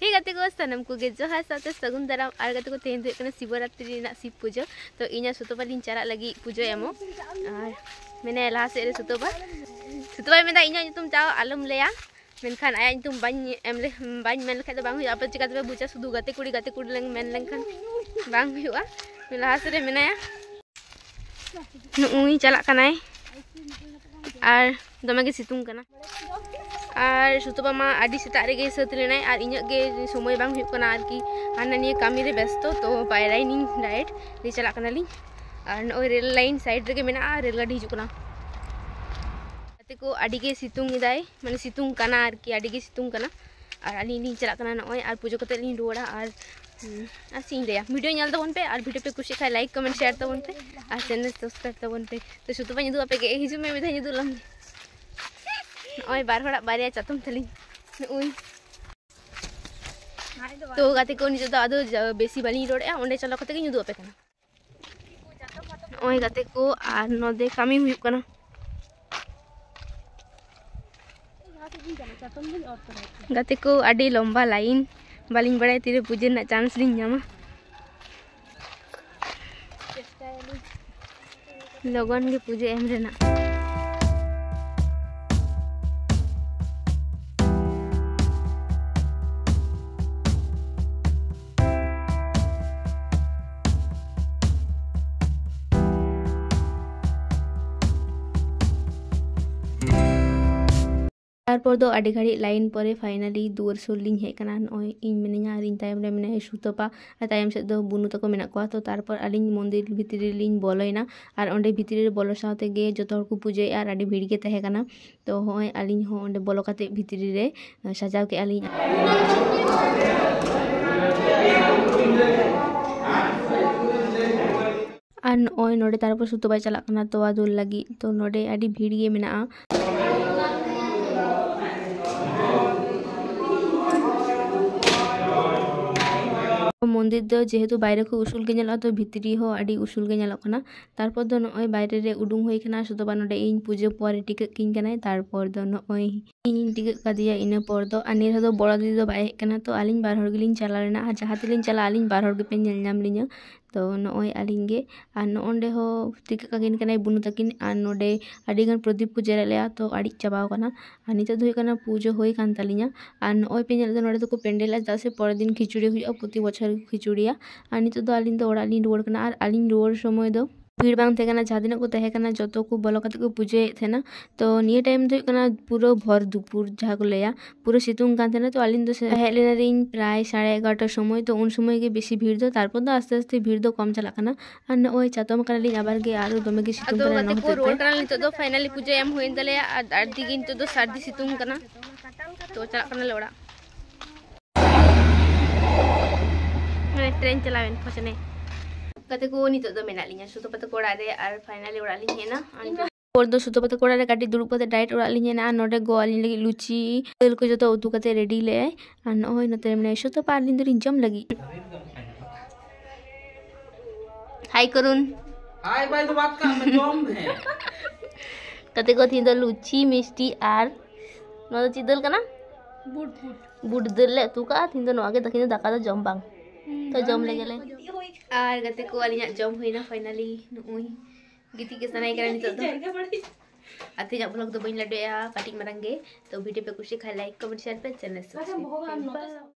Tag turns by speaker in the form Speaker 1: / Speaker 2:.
Speaker 1: हे गाते को सनम को गे जोहार साथे सगुन दाराम आर गाते को तेहेन दो शिवरात्रि रिना शिव पूजा तो इना सुतोबा लिन चारा लगी पूजा एमो आर मेने लहा से रे सुतोबा मेदा इना तुम चाओ आलम लेया मेनखान आया तुम बाñ मेन लखा बांग हुआ apa चिका तबे बुचा सुदु गाते कुड़ी लेंग मेन लेंखान बांग हुआ लहा से रे मेनाया नुई चला कनाय आर दमे गे सितुंग कना आर सुतोबा मा आदि सेता रेगे सत लेनाय आर इᱧ गे समय बांग हुई कना आरकी हाना निये कामी रे व्यस्त तो पायराई नि डायरेक्ट ले चला कना लिं आर नोय रेल लाइन साइड रेगे मेना रेल गाड़ी हिजु कना गाते को आदि गे सितुंग इदाय माने सितुंग कना आरकी आदि गे सितुंग कना आर आली नि चला कना नोय आर पूजा कते लिं रुवाड़ा आर सीन रे वीडियो नेल तबन पे और वीडियो पे कुछ खाय लाइक कमेंट शेयर तबन पे और चैनल सब्सक्राइब तबन पे तो सुतोबा निदु आपे गे हिजु मे मिधा निदु लम ओय बार हड़ा बारिया चातम थली ओय तो गाते को निजो आदो बेसी बाली रोडे ओंडे चलो कते गे निदु आपे कना ओय गाते को आर नोदे कामी हुई कना गाते को आडी लंबा लाइन बालिंग बड़ाई तीरे पूजे ना चांस लिंग जामा लगन के पूजे एम रेना तारपर दो आडी घड़ी लाइन पर फाइनली दुआर सुर लिंग हेकना नय इन मिनिया रिन तायम रे मेने सुतोपा और तायम से दो बुनु तको मेना को तो तारपर आलिंग मंदिर भितरी लिंग बोलोइना और ओंडे भितरी रे बोलो साथे गे जतो हर को पूजे और आडी भीड़ गे तहे कना तो होय आलिंग हो ओंडे बोलो काते भितरी रे सजाव के आलिंग और नय नोडे तारपर सुतोबा चला कना तोवा दुल लगी तो नोडे आडी भीड़ गे मेना मंदिर दो जेहेतु बाहर को उसूल के तो भितरी हो आडी उसूल के ना तारपर दो नय बाहर रे उडुंग होई कना सुतोबा नोडे इन पूजा पर टिकट किन कनाय तारपर दो नय इन टिकट कादिया इन पर दो अनिर दो बड़ा दीदी दो बाय कना तो आलिन बार हर गिलिन चला लेना जहां तिलिन चला आलिन बार हर पे नेल नाम लिnya तो नय आलिन गे आ नोंडे हो टिकट कागिन कनाय बुनु तकिन आ नोडे आडी गान प्रदीप को जेरा लेया तो आडी चाबाव कना आ निते धोय कना पूजा होई कान तालिnya आ नय पे नेल दो नोडे तो को पेंडेल दा से पर दिन खिचुड़ी हुई प्रति बछर खिचुड़िया और नित दो आलिन दो ओड़ा लिन रुवाड़ कना और आलिन रुवाड़ समय दो भीड़ बांग थे जहाँ दिन को तहे कना जतो को बोलो कते को पूजे थे तो निये टाइम दो कना पूरा भर दुपुर जहाँ को लेया पूरा सितुंग कान थे तो आलिन दो हेज लेना रिन प्राय 11:30 समय तो उन समय के बेसी भीड़ दो तारपर दो आस्ते आस्ते भीड़ दो कम चला कना और नय चातम कना लिन आबार गे आरो दमे के सितुंग कना न होते रोड कना नित दो फाइनली पूजा एम होइन दले आर दिगिन तो दो सर्दी सितुंग कना तो चला कना लोड़ा ट्रेन चलावेन फसने कते को नितो दो मेना लिnya सुतोपा तो कोड़ा रे आर फाइनली ओड़ा लिन हेना और दो सुतोपा तो कोड़ा रे काटी दुड़ुब कते डाइट ओड़ा लिन हेना नोडे गो आलिन लगी लुची तेल को जतो उतु कते रेडी ले आर नय नते मेने सुतोपा आलिन दो जम लगी हाय करुन
Speaker 2: हाय भाई तो बात का मैं जम है
Speaker 1: कते को थिन दो लुची मिष्टी आर नो चिदल कना बुट दल ले तू का थिन दो नो आगे तकिन दाका दो जम बांग तो जम ले गेले आर गते को आलिया जम होइना फाइनली नुई गिती के सनाई करा नितो दो आते जा ब्लॉग दो बइन लडया काटी मरंगे तो वीडियो पे कुछ खाय लाइक कमेंट शेयर पे चैनल सब्सक्राइब